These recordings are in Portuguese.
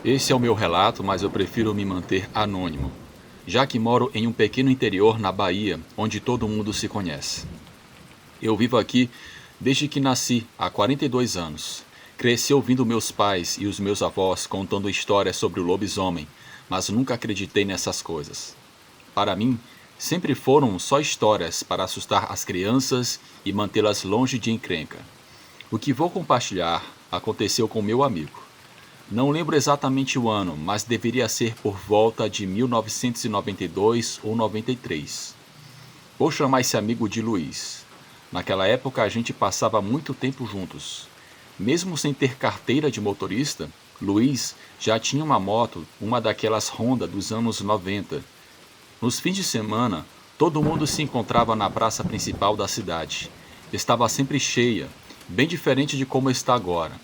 Esse é o meu relato, mas eu prefiro me manter anônimo, já que moro em um pequeno interior na Bahia, onde todo mundo se conhece. Eu vivo aqui desde que nasci, há 42 anos. Cresci ouvindo meus pais e os meus avós contando histórias sobre o lobisomem, mas nunca acreditei nessas coisas. Para mim, sempre foram só histórias para assustar as crianças e mantê-las longe de encrenca. O que vou compartilhar aconteceu com meu amigo. Não lembro exatamente o ano, mas deveria ser por volta de 1992 ou 93. Vou chamar esse amigo de Luiz. Naquela época a gente passava muito tempo juntos. Mesmo sem ter carteira de motorista, Luiz já tinha uma moto, uma daquelas Honda dos anos 90. Nos fins de semana, todo mundo se encontrava na praça principal da cidade. Estava sempre cheia, bem diferente de como está agora.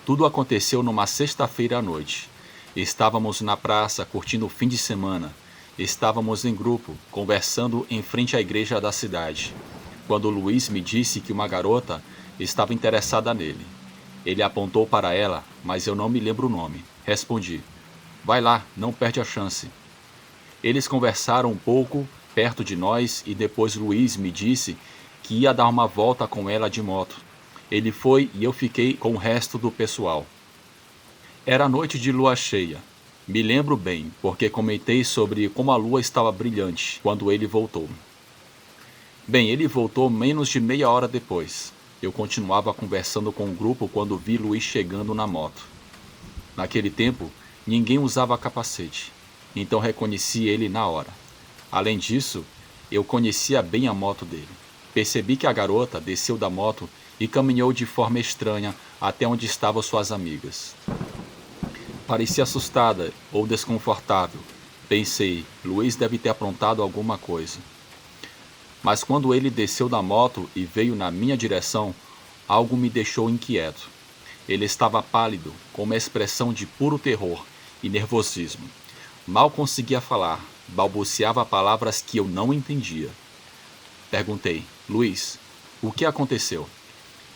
Tudo aconteceu numa sexta-feira à noite. Estávamos na praça curtindo o fim de semana. Estávamos em grupo, conversando em frente à igreja da cidade, quando Luiz me disse que uma garota estava interessada nele. Ele apontou para ela, mas eu não me lembro o nome. Respondi: vai lá, não perde a chance. Eles conversaram um pouco perto de nós e depois Luiz me disse que ia dar uma volta com ela de moto. Ele foi e eu fiquei com o resto do pessoal. Era noite de lua cheia. Me lembro bem, porque comentei sobre como a lua estava brilhante quando ele voltou. Bem, ele voltou menos de meia hora depois. Eu continuava conversando com o grupo quando vi Luiz chegando na moto. Naquele tempo, ninguém usava capacete, então reconheci ele na hora. Além disso, eu conhecia bem a moto dele. Percebi que a garota desceu da moto e caminhou de forma estranha até onde estavam suas amigas. Parecia assustada ou desconfortável. Pensei, Luiz deve ter aprontado alguma coisa. Mas quando ele desceu da moto e veio na minha direção, algo me deixou inquieto. Ele estava pálido, com uma expressão de puro terror e nervosismo. Mal conseguia falar, balbuciava palavras que eu não entendia. Perguntei, Luiz, o que aconteceu?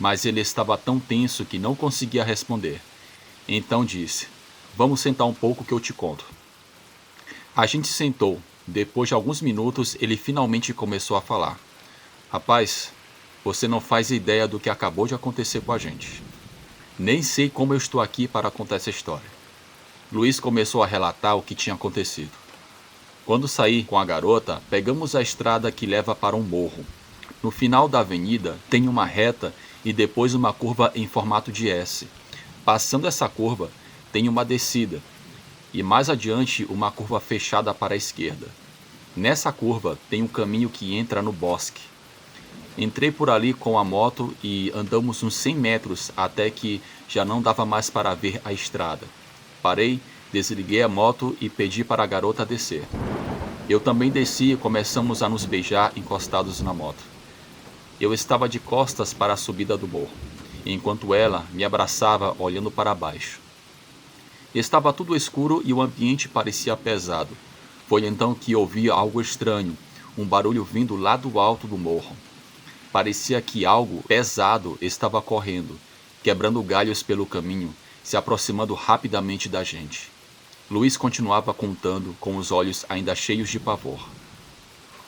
Mas ele estava tão tenso que não conseguia responder. Então disse, vamos sentar um pouco que eu te conto. A gente sentou. Depois de alguns minutos, ele finalmente começou a falar. Rapaz, você não faz ideia do que acabou de acontecer com a gente. Nem sei como eu estou aqui para contar essa história. Luiz começou a relatar o que tinha acontecido. Quando saí com a garota, pegamos a estrada que leva para um morro. No final da avenida tem uma reta e depois uma curva em formato de S. Passando essa curva, tem uma descida. E mais adiante uma curva fechada para a esquerda. Nessa curva tem um caminho que entra no bosque. Entrei por ali com a moto e andamos uns 100 metros até que já não dava mais para ver a estrada. Parei, desliguei a moto e pedi para a garota descer. Eu também desci e começamos a nos beijar encostados na moto. Eu estava de costas para a subida do morro, enquanto ela me abraçava olhando para baixo. Estava tudo escuro e o ambiente parecia pesado. Foi então que ouvi algo estranho, um barulho vindo lá do alto do morro. Parecia que algo pesado estava correndo, quebrando galhos pelo caminho, se aproximando rapidamente da gente. Luiz continuava contando, com os olhos ainda cheios de pavor.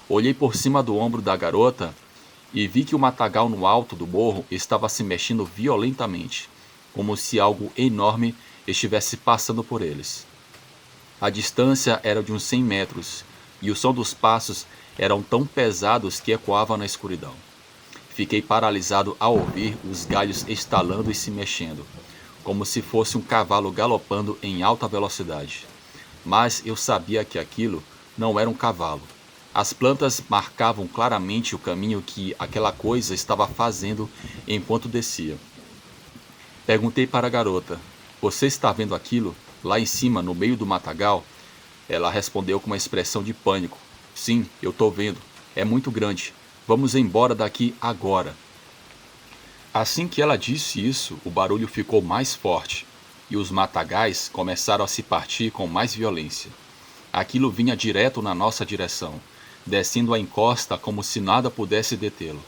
Olhei por cima do ombro da garota e vi que o matagal no alto do morro estava se mexendo violentamente, como se algo enorme estivesse passando por eles. A distância era de uns 100 metros, e o som dos passos eram tão pesados que ecoava na escuridão. Fiquei paralisado ao ouvir os galhos estalando e se mexendo, como se fosse um cavalo galopando em alta velocidade. Mas eu sabia que aquilo não era um cavalo. As plantas marcavam claramente o caminho que aquela coisa estava fazendo enquanto descia. Perguntei para a garota, você está vendo aquilo, lá em cima, no meio do matagal? Ela respondeu com uma expressão de pânico. Sim, eu estou vendo. É muito grande. Vamos embora daqui agora. Assim que ela disse isso, o barulho ficou mais forte, e os matagais começaram a se partir com mais violência. Aquilo vinha direto na nossa direção, descendo a encosta como se nada pudesse detê-lo.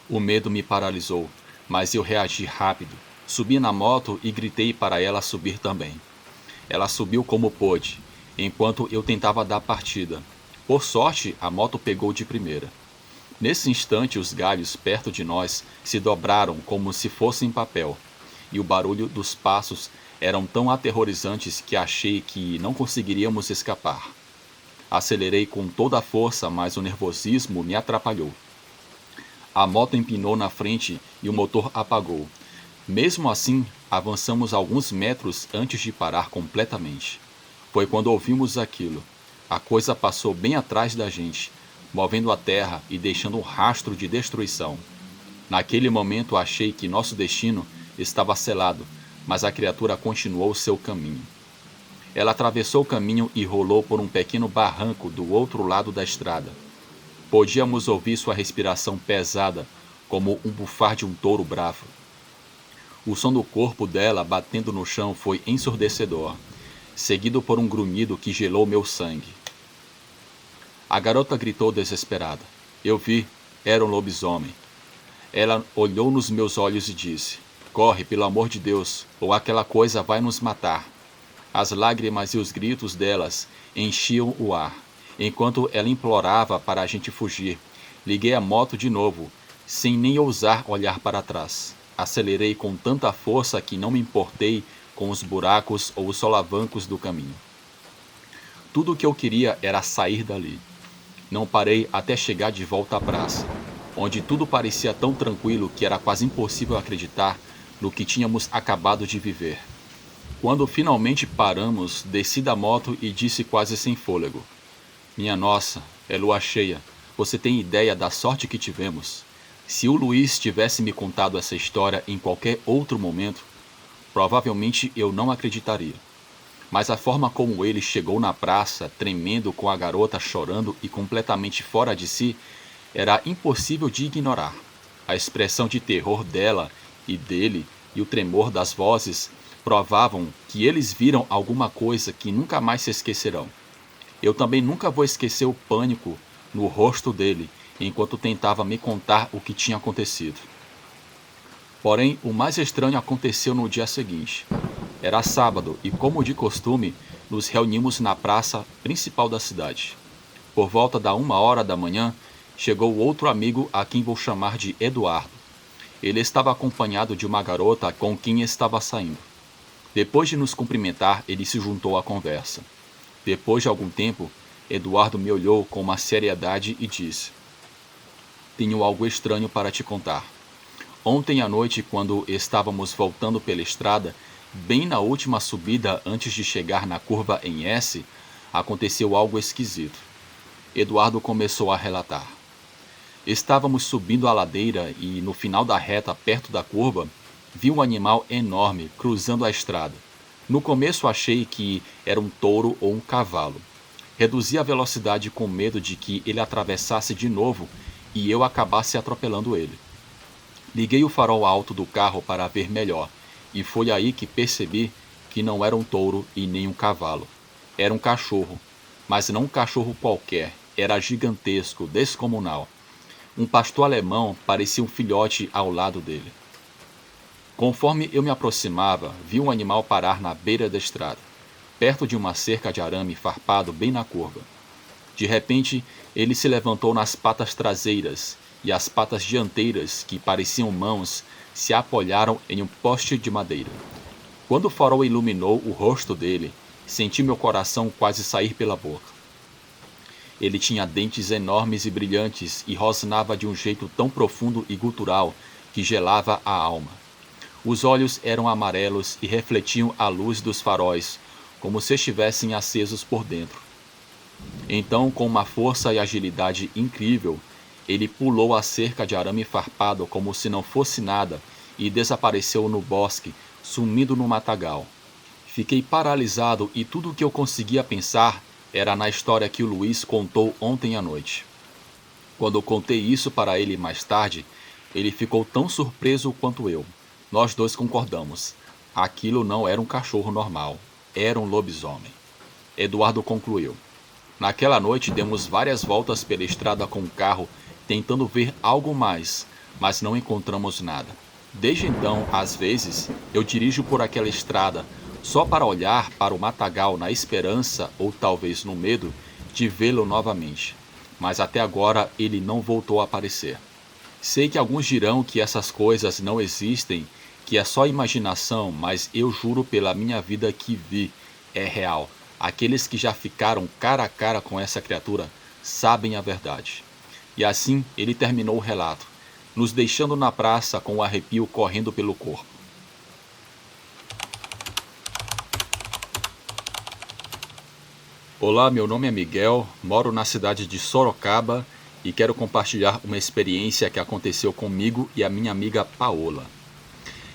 O medo me paralisou, mas eu reagi rápido. Subi na moto e gritei para ela subir também. Ela subiu como pôde, enquanto eu tentava dar partida. Por sorte, a moto pegou de primeira. Nesse instante, os galhos perto de nós se dobraram como se fossem papel, e o barulho dos passos eram tão aterrorizantes que achei que não conseguiríamos escapar. Acelerei com toda a força, mas o nervosismo me atrapalhou. A moto empinou na frente e o motor apagou. Mesmo assim, avançamos alguns metros antes de parar completamente. Foi quando ouvimos aquilo. A coisa passou bem atrás da gente, movendo a terra e deixando um rastro de destruição. Naquele momento achei que nosso destino estava selado, mas a criatura continuou seu caminho. Ela atravessou o caminho e rolou por um pequeno barranco do outro lado da estrada. Podíamos ouvir sua respiração pesada, como um bufar de um touro bravo. O som do corpo dela batendo no chão foi ensurdecedor, seguido por um grunhido que gelou meu sangue. A garota gritou desesperada. Eu vi, era um lobisomem. Ela olhou nos meus olhos e disse: corre, pelo amor de Deus, ou aquela coisa vai nos matar. As lágrimas e os gritos delas enchiam o ar, enquanto ela implorava para a gente fugir. Liguei a moto de novo, sem nem ousar olhar para trás. Acelerei com tanta força que não me importei com os buracos ou os solavancos do caminho. Tudo o que eu queria era sair dali. Não parei até chegar de volta à praça, onde tudo parecia tão tranquilo que era quase impossível acreditar no que tínhamos acabado de viver. Quando finalmente paramos, desci da moto e disse quase sem fôlego: minha nossa, é lua cheia. Você tem ideia da sorte que tivemos? Se o Luiz tivesse me contado essa história em qualquer outro momento, provavelmente eu não acreditaria. Mas a forma como ele chegou na praça, tremendo com a garota chorando e completamente fora de si, era impossível de ignorar. A expressão de terror dela e dele e o tremor das vozes provavam que eles viram alguma coisa que nunca mais se esquecerão. Eu também nunca vou esquecer o pânico no rosto dele enquanto tentava me contar o que tinha acontecido. Porém, o mais estranho aconteceu no dia seguinte. Era sábado e, como de costume, nos reunimos na praça principal da cidade. Por volta da 1h da manhã, chegou outro amigo a quem vou chamar de Eduardo. Ele estava acompanhado de uma garota com quem estava saindo. Depois de nos cumprimentar, ele se juntou à conversa. Depois de algum tempo, Eduardo me olhou com uma seriedade e disse: tenho algo estranho para te contar. Ontem à noite, quando estávamos voltando pela estrada, bem na última subida antes de chegar na curva em S, aconteceu algo esquisito. Eduardo começou a relatar. Estávamos subindo a ladeira e, no final da reta, perto da curva, vi um animal enorme cruzando a estrada. No começo achei que era um touro ou um cavalo. Reduzi a velocidade com medo de que ele atravessasse de novo e eu acabasse atropelando ele. Liguei o farol alto do carro para ver melhor, e foi aí que percebi que não era um touro e nem um cavalo. Era um cachorro, mas não um cachorro qualquer, era gigantesco, descomunal. Um pastor alemão parecia um filhote ao lado dele. Conforme eu me aproximava, vi um animal parar na beira da estrada, perto de uma cerca de arame farpado bem na curva. De repente, ele se levantou nas patas traseiras, e as patas dianteiras, que pareciam mãos, se apoiaram em um poste de madeira. Quando o farol iluminou o rosto dele, senti meu coração quase sair pela boca. Ele tinha dentes enormes e brilhantes e rosnava de um jeito tão profundo e gutural que gelava a alma. Os olhos eram amarelos e refletiam a luz dos faróis, como se estivessem acesos por dentro. Então, com uma força e agilidade incrível, ele pulou a cerca de arame farpado como se não fosse nada e desapareceu no bosque, sumindo no matagal. Fiquei paralisado e tudo o que eu conseguia pensar era na história que o Luiz contou ontem à noite. Quando eu contei isso para ele mais tarde, ele ficou tão surpreso quanto eu. Nós dois concordamos. Aquilo não era um cachorro normal, era um lobisomem. Eduardo concluiu. Naquela noite demos várias voltas pela estrada com o carro, tentando ver algo mais, mas não encontramos nada. Desde então, às vezes, eu dirijo por aquela estrada, só para olhar para o matagal na esperança, ou talvez no medo, de vê-lo novamente. Mas até agora ele não voltou a aparecer. Sei que alguns dirão que essas coisas não existem, que é só imaginação, mas eu juro pela minha vida que vi, é real. Aqueles que já ficaram cara a cara com essa criatura sabem a verdade. E assim ele terminou o relato, nos deixando na praça com o arrepio correndo pelo corpo. Olá, meu nome é Miguel, moro na cidade de Sorocaba e quero compartilhar uma experiência que aconteceu comigo e a minha amiga Paola.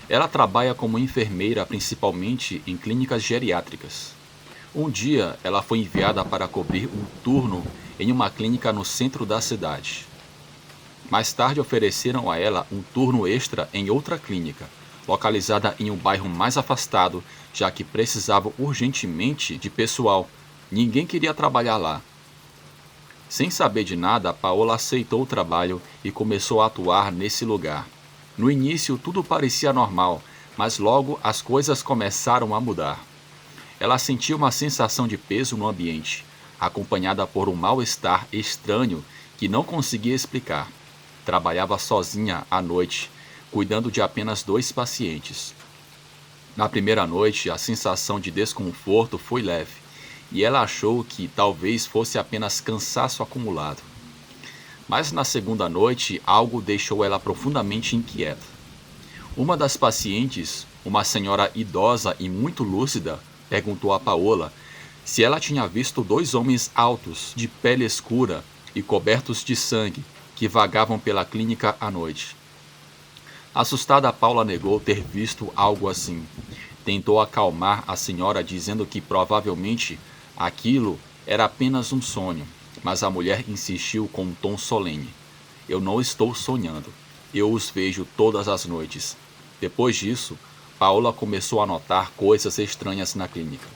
Ela trabalha como enfermeira principalmente em clínicas geriátricas. Um dia, ela foi enviada para cobrir um turno em uma clínica no centro da cidade. Mais tarde ofereceram a ela um turno extra em outra clínica, localizada em um bairro mais afastado, já que precisavam urgentemente de pessoal. Ninguém queria trabalhar lá. Sem saber de nada, Paola aceitou o trabalho e começou a atuar nesse lugar. No início tudo parecia normal, mas logo as coisas começaram a mudar. Ela sentiu uma sensação de peso no ambiente, acompanhada por um mal-estar estranho que não conseguia explicar. Trabalhava sozinha à noite, cuidando de apenas 2 pacientes. Na primeira noite, a sensação de desconforto foi leve, e ela achou que talvez fosse apenas cansaço acumulado. Mas na segunda noite, algo deixou ela profundamente inquieta. Uma das pacientes, uma senhora idosa e muito lúcida, perguntou a Paola se ela tinha visto 2 homens altos, de pele escura e cobertos de sangue, que vagavam pela clínica à noite. Assustada, Paula negou ter visto algo assim. Tentou acalmar a senhora dizendo que provavelmente aquilo era apenas um sonho, mas a mulher insistiu com um tom solene. Eu não estou sonhando. Eu os vejo todas as noites. Depois disso, Paola começou a notar coisas estranhas na clínica.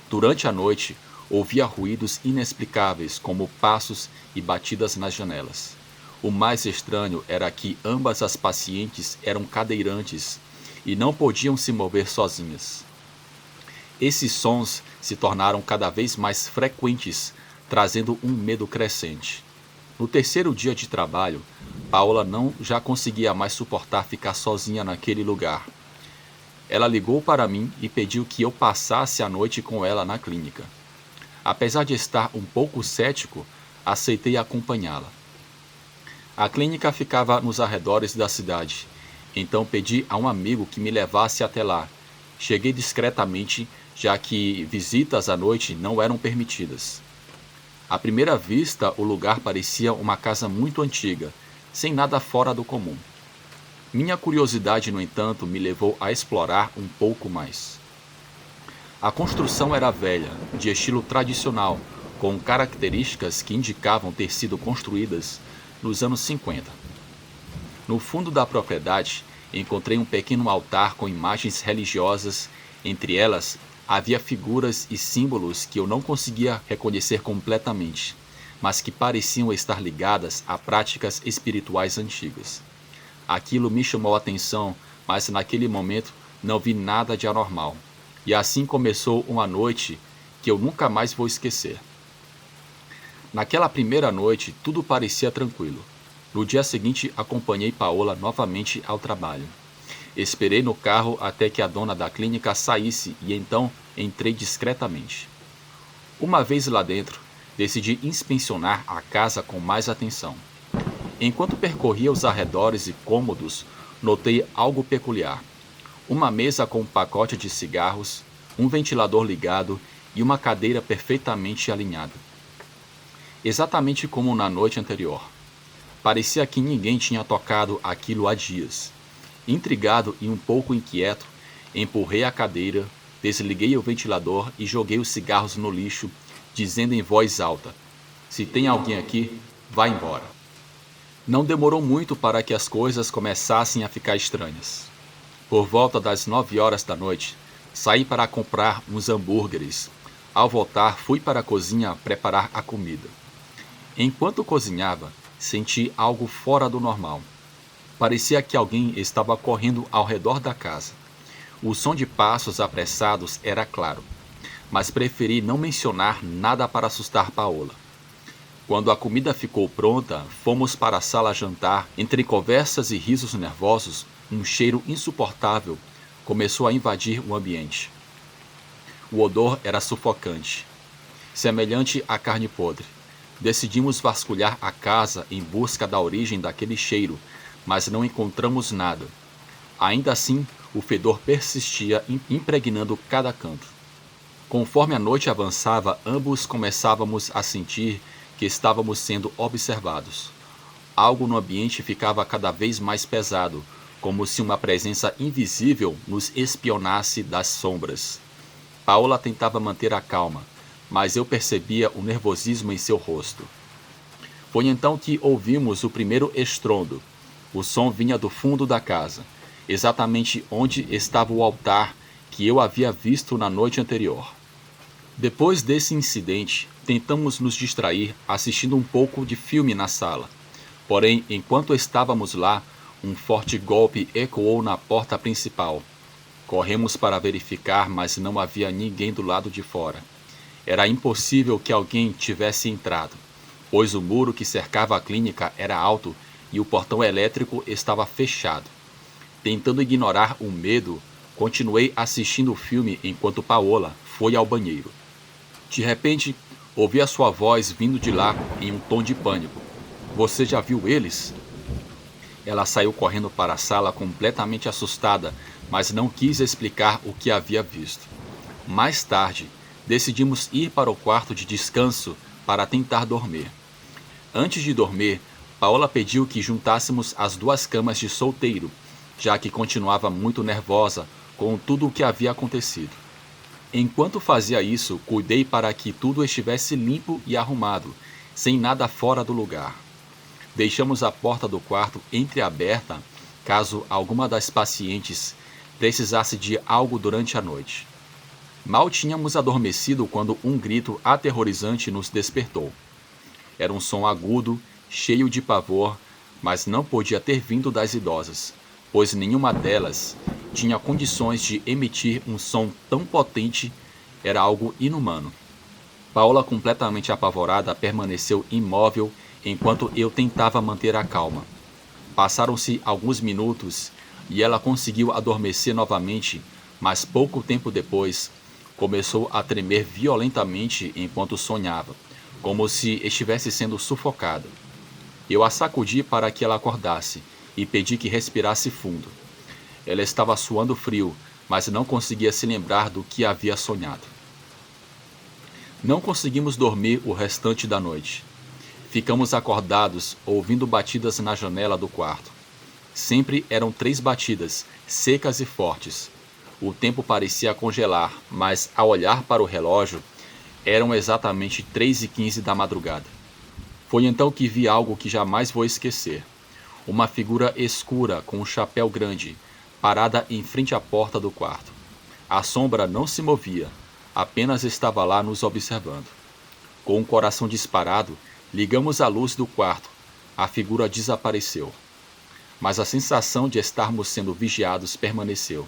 Durante a noite, ouvia ruídos inexplicáveis, como passos e batidas nas janelas. O mais estranho era que ambas as pacientes eram cadeirantes e não podiam se mover sozinhas. Esses sons se tornaram cada vez mais frequentes, trazendo um medo crescente. No terceiro dia de trabalho, Paola não já conseguia mais suportar ficar sozinha naquele lugar. Ela ligou para mim e pediu que eu passasse a noite com ela na clínica. Apesar de estar um pouco cético, aceitei acompanhá-la. A clínica ficava nos arredores da cidade, então pedi a um amigo que me levasse até lá. Cheguei discretamente, já que visitas à noite não eram permitidas. À primeira vista, o lugar parecia uma casa muito antiga, sem nada fora do comum. Minha curiosidade, no entanto, me levou a explorar um pouco mais. A construção era velha, de estilo tradicional, com características que indicavam ter sido construídas nos anos 50. No fundo da propriedade, encontrei um pequeno altar com imagens religiosas. Entre elas, havia figuras e símbolos que eu não conseguia reconhecer completamente, mas que pareciam estar ligadas a práticas espirituais antigas. Aquilo me chamou a atenção, mas naquele momento não vi nada de anormal. E assim começou uma noite que eu nunca mais vou esquecer. Naquela primeira noite, tudo parecia tranquilo. No dia seguinte, acompanhei Paola novamente ao trabalho. Esperei no carro até que a dona da clínica saísse e então entrei discretamente. Uma vez lá dentro, decidi inspecionar a casa com mais atenção. Enquanto percorria os arredores e cômodos, notei algo peculiar. Uma mesa com um pacote de cigarros, um ventilador ligado e uma cadeira perfeitamente alinhada. Exatamente como na noite anterior. Parecia que ninguém tinha tocado aquilo há dias. Intrigado e um pouco inquieto, empurrei a cadeira, desliguei o ventilador e joguei os cigarros no lixo, dizendo em voz alta: "Se tem alguém aqui, vá embora." Não demorou muito para que as coisas começassem a ficar estranhas. Por volta das 9 horas da noite, saí para comprar uns hambúrgueres. Ao voltar, fui para a cozinha preparar a comida. Enquanto cozinhava, senti algo fora do normal. Parecia que alguém estava correndo ao redor da casa. O som de passos apressados era claro, mas preferi não mencionar nada para assustar Paola. Quando a comida ficou pronta, fomos para a sala jantar. Entre conversas e risos nervosos, um cheiro insuportável começou a invadir o ambiente. O odor era sufocante, semelhante à carne podre. Decidimos vasculhar a casa em busca da origem daquele cheiro, mas não encontramos nada. Ainda assim, o fedor persistia, impregnando cada canto. Conforme a noite avançava, ambos começávamos a sentir que estávamos sendo observados. Algo no ambiente ficava cada vez mais pesado, como se uma presença invisível nos espionasse das sombras. Paola tentava manter a calma, mas eu percebia o nervosismo em seu rosto. Foi então que ouvimos o primeiro estrondo. O som vinha do fundo da casa, exatamente onde estava o altar que eu havia visto na noite anterior. Depois desse incidente, tentamos nos distrair assistindo um pouco de filme na sala. Porém, enquanto estávamos lá, um forte golpe ecoou na porta principal. Corremos para verificar, mas não havia ninguém do lado de fora. Era impossível que alguém tivesse entrado, pois o muro que cercava a clínica era alto e o portão elétrico estava fechado. Tentando ignorar o medo, continuei assistindo o filme enquanto Paola foi ao banheiro. De repente, ouvi a sua voz vindo de lá em um tom de pânico. "Você já viu eles?" Ela saiu correndo para a sala completamente assustada, mas não quis explicar o que havia visto. Mais tarde, decidimos ir para o quarto de descanso para tentar dormir. Antes de dormir, Paola pediu que juntássemos as 2 camas de solteiro, já que continuava muito nervosa com tudo o que havia acontecido. Enquanto fazia isso, cuidei para que tudo estivesse limpo e arrumado, sem nada fora do lugar. Deixamos a porta do quarto entreaberta, caso alguma das pacientes precisasse de algo durante a noite. Mal tínhamos adormecido quando um grito aterrorizante nos despertou. Era um som agudo, cheio de pavor, mas não podia ter vindo das idosas, pois nenhuma delas tinha condições de emitir um som tão potente. Era algo inumano. Paola, completamente apavorada, permaneceu imóvel enquanto eu tentava manter a calma. Passaram-se alguns minutos e ela conseguiu adormecer novamente, mas pouco tempo depois começou a tremer violentamente enquanto sonhava, como se estivesse sendo sufocada. Eu a sacudi para que ela acordasse e pedi que respirasse fundo. Ela estava suando frio, mas não conseguia se lembrar do que havia sonhado. Não conseguimos dormir o restante da noite. Ficamos acordados, ouvindo batidas na janela do quarto. Sempre eram 3 batidas, secas e fortes. O tempo parecia congelar, mas ao olhar para o relógio, eram exatamente 3h15 da madrugada. Foi então que vi algo que jamais vou esquecer. Uma figura escura com um chapéu grande, parada em frente à porta do quarto. A sombra não se movia, apenas estava lá nos observando. Com o coração disparado, ligamos a luz do quarto. A figura desapareceu. Mas a sensação de estarmos sendo vigiados permaneceu.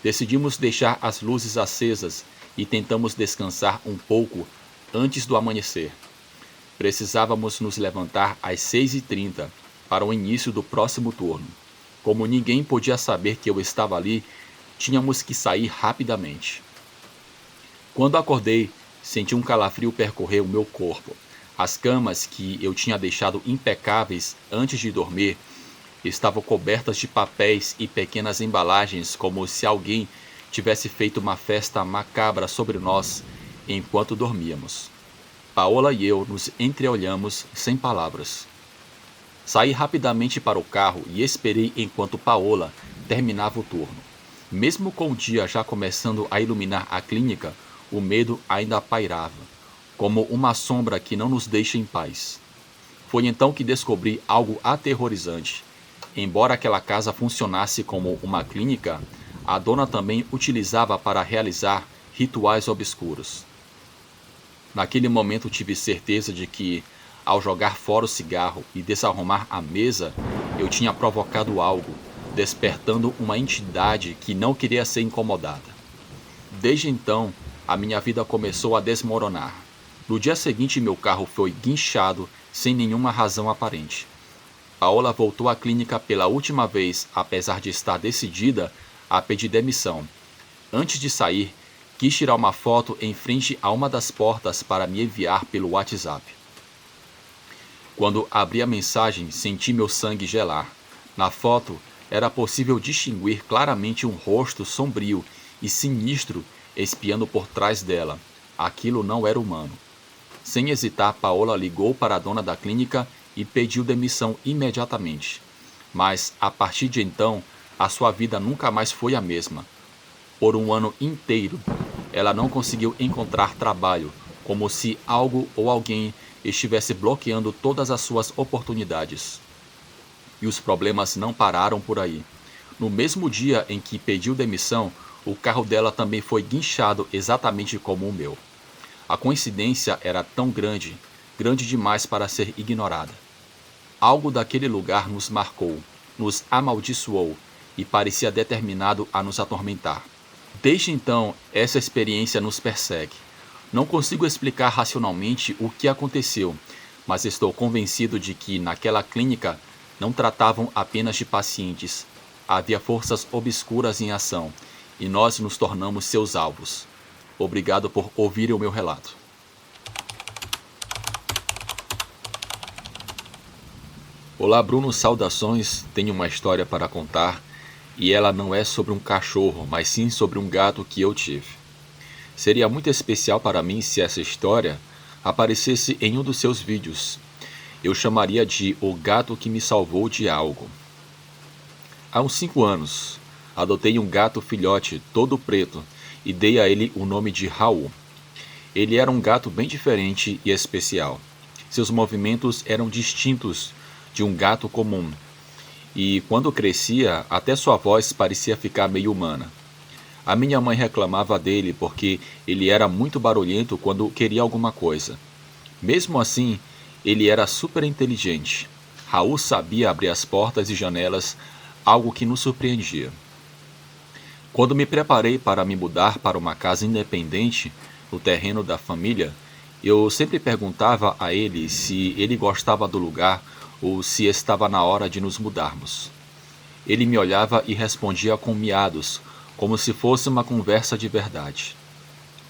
Decidimos deixar as luzes acesas e tentamos descansar um pouco antes do amanhecer. Precisávamos nos levantar às 6h30 para o início do próximo turno. Como ninguém podia saber que eu estava ali, tínhamos que sair rapidamente. Quando acordei, senti um calafrio percorrer o meu corpo. As camas que eu tinha deixado impecáveis antes de dormir estavam cobertas de papéis e pequenas embalagens, como se alguém tivesse feito uma festa macabra sobre nós enquanto dormíamos. Paola e eu nos entreolhamos sem palavras. Saí rapidamente para o carro e esperei enquanto Paola terminava o turno. Mesmo com o dia já começando a iluminar a clínica, o medo ainda pairava, como uma sombra que não nos deixa em paz. Foi então que descobri algo aterrorizante. Embora aquela casa funcionasse como uma clínica, a dona também utilizava para realizar rituais obscuros. Naquele momento tive certeza de que, ao jogar fora o cigarro e desarrumar a mesa, eu tinha provocado algo, despertando uma entidade que não queria ser incomodada. Desde então, a minha vida começou a desmoronar. No dia seguinte, meu carro foi guinchado sem nenhuma razão aparente. Paola voltou à clínica pela última vez, apesar de estar decidida a pedir demissão. Antes de sair, quis tirar uma foto em frente a uma das portas para me enviar pelo WhatsApp. Quando abri a mensagem, senti meu sangue gelar. Na foto, era possível distinguir claramente um rosto sombrio e sinistro espiando por trás dela. Aquilo não era humano. Sem hesitar, Paola ligou para a dona da clínica e pediu demissão imediatamente. Mas, a partir de então, a sua vida nunca mais foi a mesma. Por um ano inteiro, ela não conseguiu encontrar trabalho, como se algo ou alguém estivesse bloqueando todas as suas oportunidades. E os problemas não pararam por aí. No mesmo dia em que pediu demissão, o carro dela também foi guinchado exatamente como o meu. A coincidência era tão grande, grande demais para ser ignorada. Algo daquele lugar nos marcou, nos amaldiçoou e parecia determinado a nos atormentar. Desde então, essa experiência nos persegue. Não consigo explicar racionalmente o que aconteceu, mas estou convencido de que naquela clínica não tratavam apenas de pacientes. Havia forças obscuras em ação, e nós nos tornamos seus alvos. Obrigado por ouvir o meu relato. Olá, Bruno, saudações. Tenho uma história para contar, e ela não é sobre um cachorro, mas sim sobre um gato que eu tive. Seria muito especial para mim se essa história aparecesse em um dos seus vídeos. Eu chamaria de O Gato que Me Salvou de Algo. Há uns 5 anos, adotei um gato filhote todo preto e dei a ele o nome de Raul. Ele era um gato bem diferente e especial. Seus movimentos eram distintos de um gato comum, e quando crescia, até sua voz parecia ficar meio humana. A minha mãe reclamava dele porque ele era muito barulhento quando queria alguma coisa. Mesmo assim, ele era super inteligente. Raul sabia abrir as portas e janelas, algo que nos surpreendia. Quando me preparei para me mudar para uma casa independente, no terreno da família, eu sempre perguntava a ele se ele gostava do lugar ou se estava na hora de nos mudarmos. Ele me olhava e respondia com miados, como se fosse uma conversa de verdade.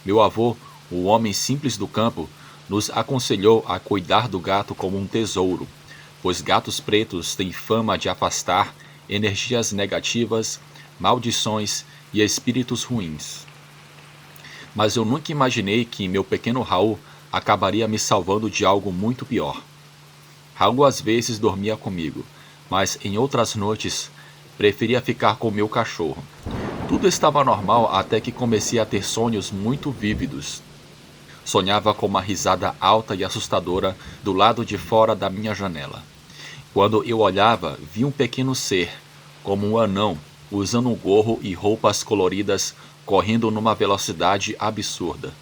Meu avô, o homem simples do campo, nos aconselhou a cuidar do gato como um tesouro, pois gatos pretos têm fama de afastar energias negativas, maldições e espíritos ruins. Mas eu nunca imaginei que meu pequeno Raul acabaria me salvando de algo muito pior. Raul às vezes dormia comigo, mas em outras noites preferia ficar com meu cachorro. Tudo estava normal até que comecei a ter sonhos muito vívidos. Sonhava com uma risada alta e assustadora do lado de fora da minha janela. Quando eu olhava, vi um pequeno ser, como um anão, usando um gorro e roupas coloridas, correndo numa velocidade absurda.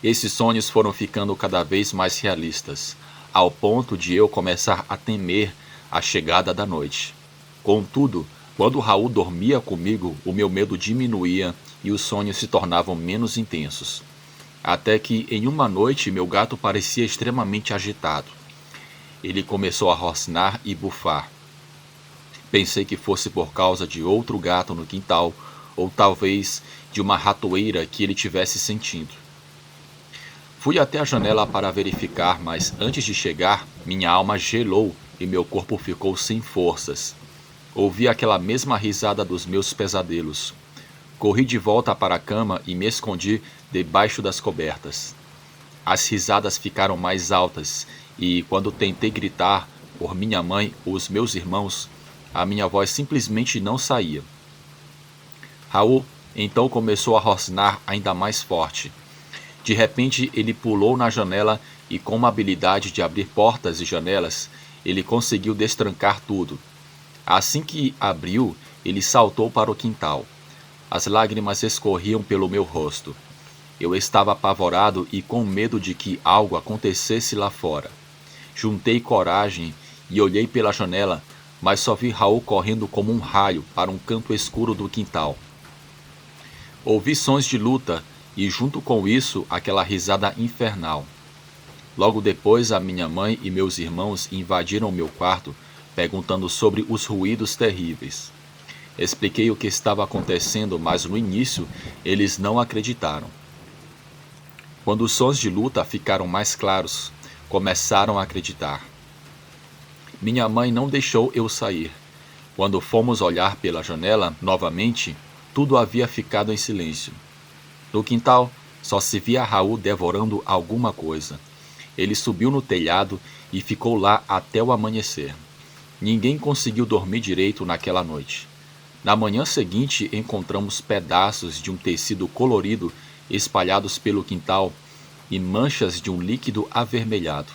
Esses sonhos foram ficando cada vez mais realistas, ao ponto de eu começar a temer a chegada da noite. Contudo, quando Raul dormia comigo, o meu medo diminuía e os sonhos se tornavam menos intensos. Até que, em uma noite, meu gato parecia extremamente agitado. Ele começou a rosnar e bufar. Pensei que fosse por causa de outro gato no quintal, ou talvez de uma ratoeira que ele tivesse sentindo. Fui até a janela para verificar, mas antes de chegar, minha alma gelou e meu corpo ficou sem forças. Ouvi aquela mesma risada dos meus pesadelos. Corri de volta para a cama e me escondi debaixo das cobertas. As risadas ficaram mais altas e, quando tentei gritar por minha mãe ou os meus irmãos, a minha voz simplesmente não saía. Raul então começou a rosnar ainda mais forte. De repente, ele pulou na janela e, com uma habilidade de abrir portas e janelas, ele conseguiu destrancar tudo. Assim que abriu, ele saltou para o quintal. As lágrimas escorriam pelo meu rosto. Eu estava apavorado e com medo de que algo acontecesse lá fora. Juntei coragem e olhei pela janela, mas só vi Raul correndo como um raio para um canto escuro do quintal. Ouvi sons de luta e, junto com isso, aquela risada infernal. Logo depois, a minha mãe e meus irmãos invadiram meu quarto, perguntando sobre os ruídos terríveis. Expliquei o que estava acontecendo, mas no início eles não acreditaram. Quando os sons de luta ficaram mais claros, começaram a acreditar. Minha mãe não deixou eu sair. Quando fomos olhar pela janela novamente, tudo havia ficado em silêncio. No quintal, só se via Raul devorando alguma coisa. Ele subiu no telhado e ficou lá até o amanhecer. Ninguém conseguiu dormir direito naquela noite. Na manhã seguinte, encontramos pedaços de um tecido colorido espalhados pelo quintal e manchas de um líquido avermelhado.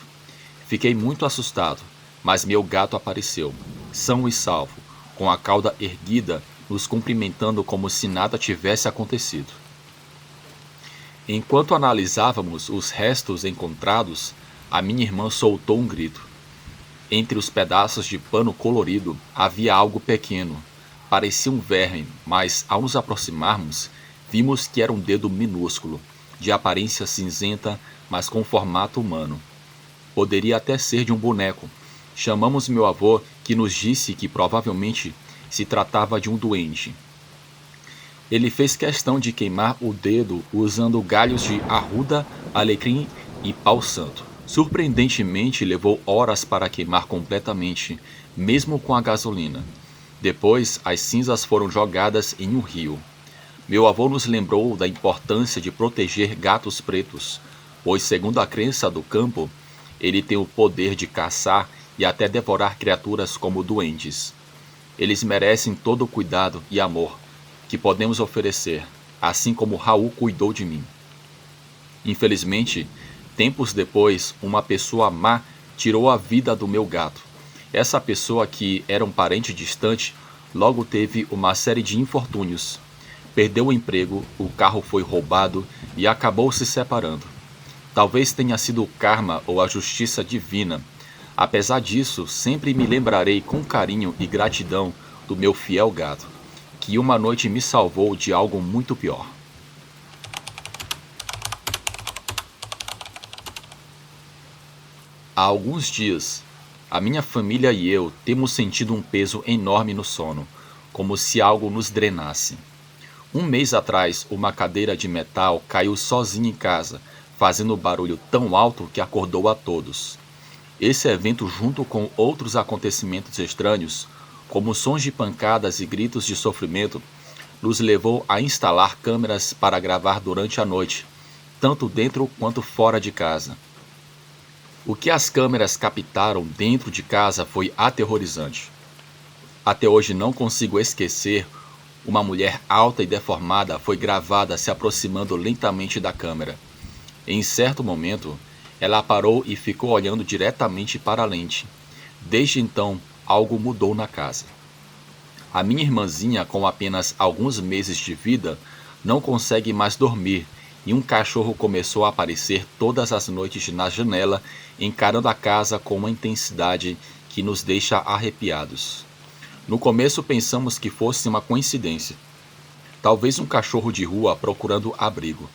Fiquei muito assustado, mas meu gato apareceu, são e salvo, com a cauda erguida, nos cumprimentando como se nada tivesse acontecido. Enquanto analisávamos os restos encontrados, a minha irmã soltou um grito. Entre os pedaços de pano colorido havia algo pequeno. Parecia um verme, mas ao nos aproximarmos, vimos que era um dedo minúsculo, de aparência cinzenta, mas com formato humano. Poderia até ser de um boneco. Chamamos meu avô, que nos disse que provavelmente se tratava de um duende. Ele fez questão de queimar o dedo usando galhos de arruda, alecrim e pau santo. Surpreendentemente, levou horas para queimar completamente, mesmo com a gasolina. Depois, as cinzas foram jogadas em um rio. Meu avô nos lembrou da importância de proteger gatos pretos, pois, segundo a crença do campo, ele tem o poder de caçar e até devorar criaturas como duendes. Eles merecem todo o cuidado e amor que podemos oferecer, assim como Raul cuidou de mim. Infelizmente, tempos depois, uma pessoa má tirou a vida do meu gato. Essa pessoa, que era um parente distante, logo teve uma série de infortúnios. Perdeu o emprego, o carro foi roubado e acabou se separando. Talvez tenha sido o karma ou a justiça divina. Apesar disso, sempre me lembrarei com carinho e gratidão do meu fiel gato, que uma noite me salvou de algo muito pior. Há alguns dias, a minha família e eu temos sentido um peso enorme no sono, como se algo nos drenasse. Um mês atrás, uma cadeira de metal caiu sozinha em casa, fazendo barulho tão alto que acordou a todos. Esse evento, junto com outros acontecimentos estranhos, como sons de pancadas e gritos de sofrimento, nos levou a instalar câmeras para gravar durante a noite, tanto dentro quanto fora de casa. O que as câmeras captaram dentro de casa foi aterrorizante. Até hoje não consigo esquecer, uma mulher alta e deformada foi gravada se aproximando lentamente da câmera. Em certo momento, ela parou e ficou olhando diretamente para a lente. Desde então, algo mudou na casa. A minha irmãzinha, com apenas alguns meses de vida, não consegue mais dormir, e um cachorro começou a aparecer todas as noites na janela, encarando a casa com uma intensidade que nos deixa arrepiados. No começo pensamos que fosse uma coincidência. Talvez um cachorro de rua procurando abrigo.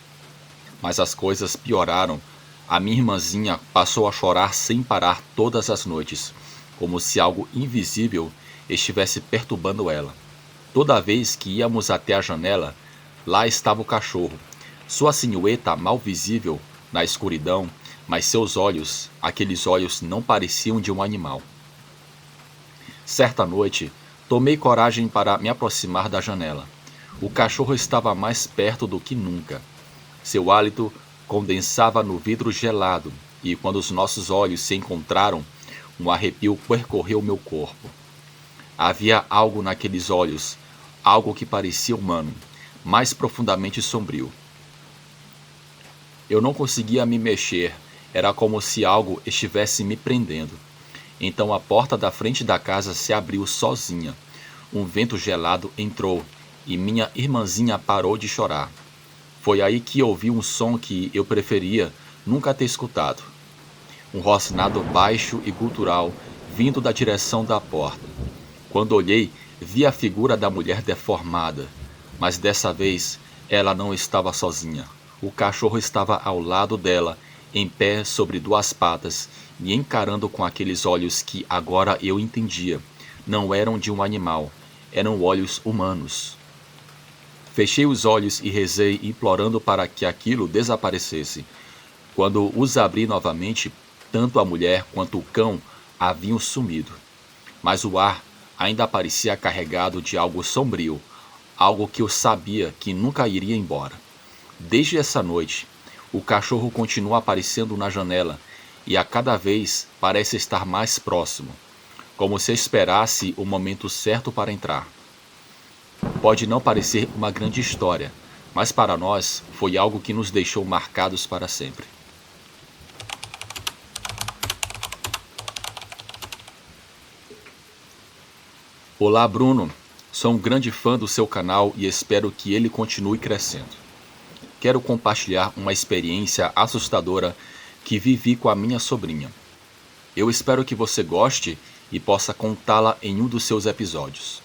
Mas as coisas pioraram. A minha irmãzinha passou a chorar sem parar todas as noites, como se algo invisível estivesse perturbando ela. Toda vez que íamos até a janela, lá estava o cachorro, sua silhueta mal visível na escuridão, mas seus olhos, aqueles olhos, não pareciam de um animal. Certa noite, tomei coragem para me aproximar da janela. O cachorro estava mais perto do que nunca. Seu hálito condensava no vidro gelado, e quando os nossos olhos se encontraram, um arrepio percorreu meu corpo. Havia algo naqueles olhos, algo que parecia humano, mais profundamente sombrio. Eu não conseguia me mexer, era como se algo estivesse me prendendo. Então a porta da frente da casa se abriu sozinha. Um vento gelado entrou e minha irmãzinha parou de chorar. Foi aí que ouvi um som que eu preferia nunca ter escutado. Um rosnado baixo e gutural vindo da direção da porta. Quando olhei, vi a figura da mulher deformada, mas dessa vez ela não estava sozinha. O cachorro estava ao lado dela, em pé sobre duas patas, me encarando com aqueles olhos que agora eu entendia. Não eram de um animal, eram olhos humanos. Fechei os olhos e rezei, implorando para que aquilo desaparecesse. Quando os abri novamente, tanto a mulher quanto o cão haviam sumido. Mas o ar ainda parecia carregado de algo sombrio, algo que eu sabia que nunca iria embora. Desde essa noite, o cachorro continua aparecendo na janela e a cada vez parece estar mais próximo, como se esperasse o momento certo para entrar. Pode não parecer uma grande história, mas para nós foi algo que nos deixou marcados para sempre. Olá, Bruno. Sou um grande fã do seu canal e espero que ele continue crescendo. Quero compartilhar uma experiência assustadora que vivi com a minha sobrinha. Eu espero que você goste e possa contá-la em um dos seus episódios.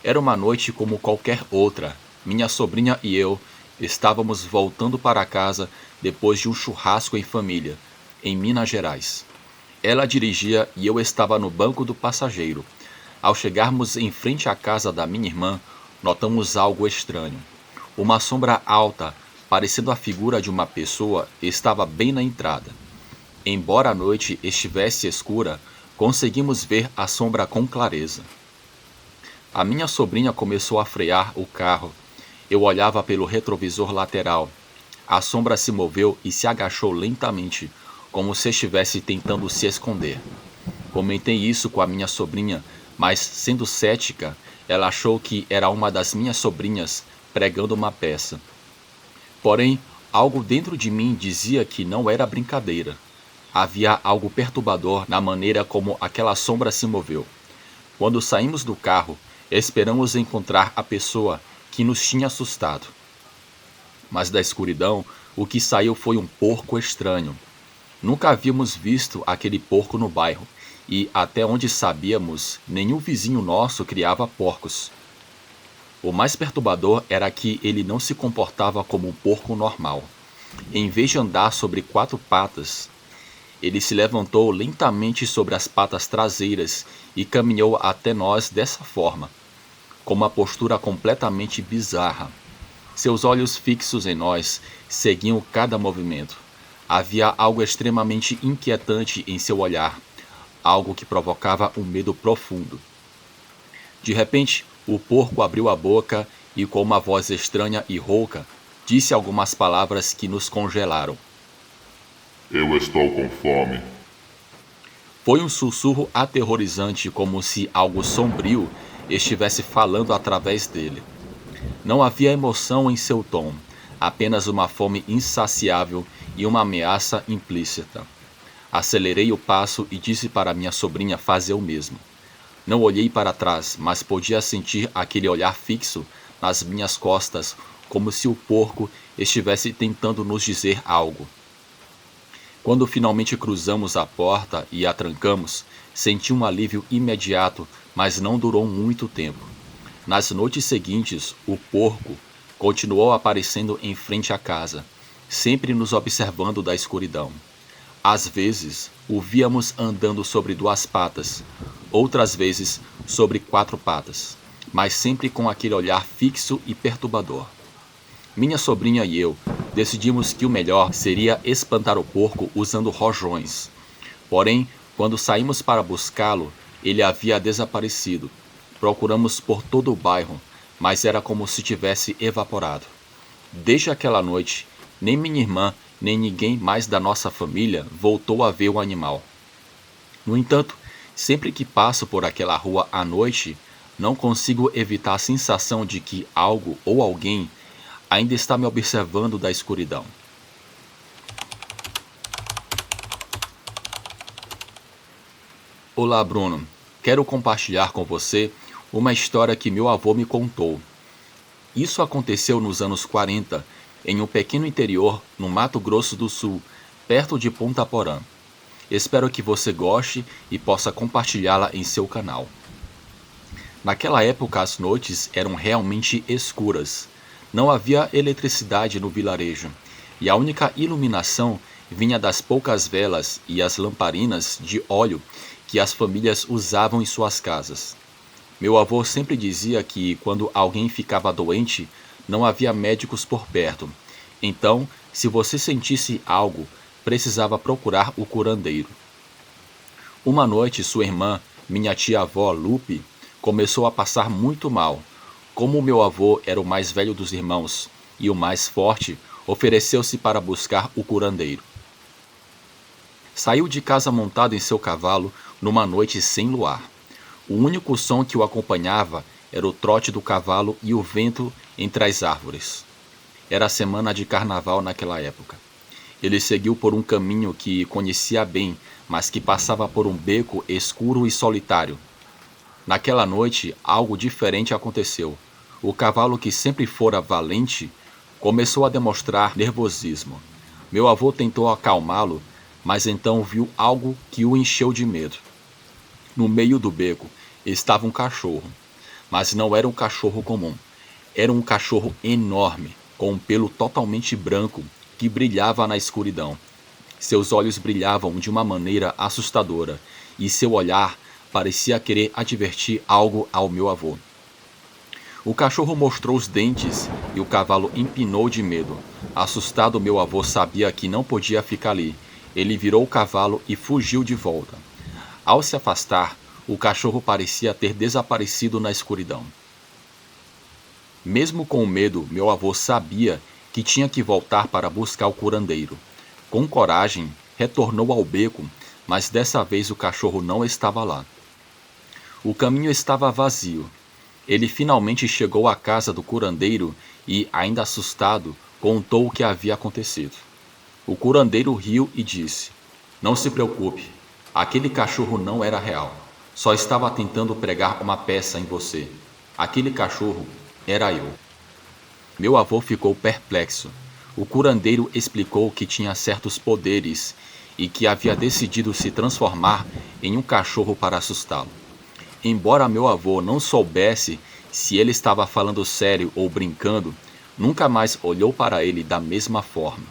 Era uma noite como qualquer outra. Minha sobrinha e eu estávamos voltando para casa depois de um churrasco em família, em Minas Gerais. Ela dirigia e eu estava no banco do passageiro. Ao chegarmos em frente à casa da minha irmã, notamos algo estranho. Uma sombra alta, parecendo a figura de uma pessoa, estava bem na entrada. Embora a noite estivesse escura, conseguimos ver a sombra com clareza. A minha sobrinha começou a frear o carro. Eu olhava pelo retrovisor lateral. A sombra se moveu e se agachou lentamente, como se estivesse tentando se esconder. Comentei isso com a minha sobrinha, mas, sendo cética, ela achou que era uma das minhas sobrinhas pregando uma peça. Porém, algo dentro de mim dizia que não era brincadeira. Havia algo perturbador na maneira como aquela sombra se moveu. Quando saímos do carro, esperamos encontrar a pessoa que nos tinha assustado. Mas da escuridão, o que saiu foi um porco estranho. Nunca havíamos visto aquele porco no bairro. E, até onde sabíamos, nenhum vizinho nosso criava porcos. O mais perturbador era que ele não se comportava como um porco normal. Em vez de andar sobre 4 patas, ele se levantou lentamente sobre as patas traseiras e caminhou até nós dessa forma, com uma postura completamente bizarra. Seus olhos fixos em nós seguiam cada movimento. Havia algo extremamente inquietante em seu olhar. Algo que provocava um medo profundo. De repente, o porco abriu a boca e, com uma voz estranha e rouca, disse algumas palavras que nos congelaram. Eu estou com fome. Foi um sussurro aterrorizante, como se algo sombrio estivesse falando através dele. Não havia emoção em seu tom, apenas uma fome insaciável e uma ameaça implícita. Acelerei o passo e disse para minha sobrinha fazer o mesmo. Não olhei para trás, mas podia sentir aquele olhar fixo nas minhas costas, como se o porco estivesse tentando nos dizer algo. Quando finalmente cruzamos a porta e a trancamos, senti um alívio imediato, mas não durou muito tempo. Nas noites seguintes, o porco continuou aparecendo em frente à casa, sempre nos observando da escuridão. Às vezes, o víamos andando sobre 2 patas, outras vezes sobre 4 patas, mas sempre com aquele olhar fixo e perturbador. Minha sobrinha e eu decidimos que o melhor seria espantar o porco usando rojões. Porém, quando saímos para buscá-lo, ele havia desaparecido. Procuramos por todo o bairro, mas era como se tivesse evaporado. Desde aquela noite, nem minha irmã, nem ninguém mais da nossa família voltou a ver o animal. No entanto, sempre que passo por aquela rua à noite, não consigo evitar a sensação de que algo ou alguém ainda está me observando da escuridão. Olá, Bruno. Quero compartilhar com você uma história que meu avô me contou. Isso aconteceu nos anos 40, em um pequeno interior no Mato Grosso do Sul, perto de Ponta Porã. Espero que você goste e possa compartilhá-la em seu canal. Naquela época as noites eram realmente escuras. Não havia eletricidade no vilarejo, e a única iluminação vinha das poucas velas e as lamparinas de óleo que as famílias usavam em suas casas. Meu avô sempre dizia que, quando alguém ficava doente, não havia médicos por perto. Então, se você sentisse algo, precisava procurar o curandeiro. Uma noite, sua irmã, minha tia-avó Lupe, começou a passar muito mal. Como meu avô era o mais velho dos irmãos e o mais forte, ofereceu-se para buscar o curandeiro. Saiu de casa montado em seu cavalo numa noite sem luar. O único som que o acompanhava era o trote do cavalo e o vento entre as árvores. Era a semana de carnaval naquela época. Ele seguiu por um caminho que conhecia bem, mas que passava por um beco escuro e solitário. Naquela noite, algo diferente aconteceu. O cavalo, que sempre fora valente, começou a demonstrar nervosismo. Meu avô tentou acalmá-lo, mas então viu algo que o encheu de medo. No meio do beco estava um cachorro, mas não era um cachorro comum. Era um cachorro enorme, com um pelo totalmente branco que brilhava na escuridão. Seus olhos brilhavam de uma maneira assustadora e seu olhar parecia querer advertir algo ao meu avô. O cachorro mostrou os dentes e o cavalo empinou de medo. Assustado, meu avô sabia que não podia ficar ali. Ele virou o cavalo e fugiu de volta. Ao se afastar, o cachorro parecia ter desaparecido na escuridão. Mesmo com medo, meu avô sabia que tinha que voltar para buscar o curandeiro. Com coragem, retornou ao beco, mas dessa vez o cachorro não estava lá. O caminho estava vazio. Ele finalmente chegou à casa do curandeiro e, ainda assustado, contou o que havia acontecido. O curandeiro riu e disse: "Não se preocupe, aquele cachorro não era real. Só estava tentando pregar uma peça em você. Aquele cachorro era eu." Meu avô ficou perplexo. O curandeiro explicou que tinha certos poderes e que havia decidido se transformar em um cachorro para assustá-lo. Embora meu avô não soubesse se ele estava falando sério ou brincando, nunca mais olhou para ele da mesma forma.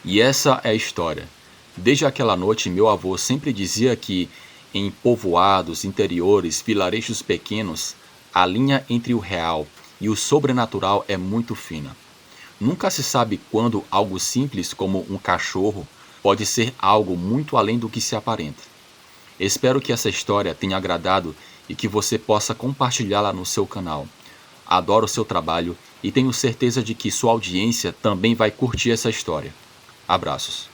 E essa é a história. Desde aquela noite, meu avô sempre dizia que, em povoados, interiores, vilarejos pequenos, a linha entre o real e o sobrenatural é muito fina. Nunca se sabe quando algo simples como um cachorro pode ser algo muito além do que se aparenta. Espero que essa história tenha agradado e que você possa compartilhá-la no seu canal. Adoro o seu trabalho e tenho certeza de que sua audiência também vai curtir essa história. Abraços.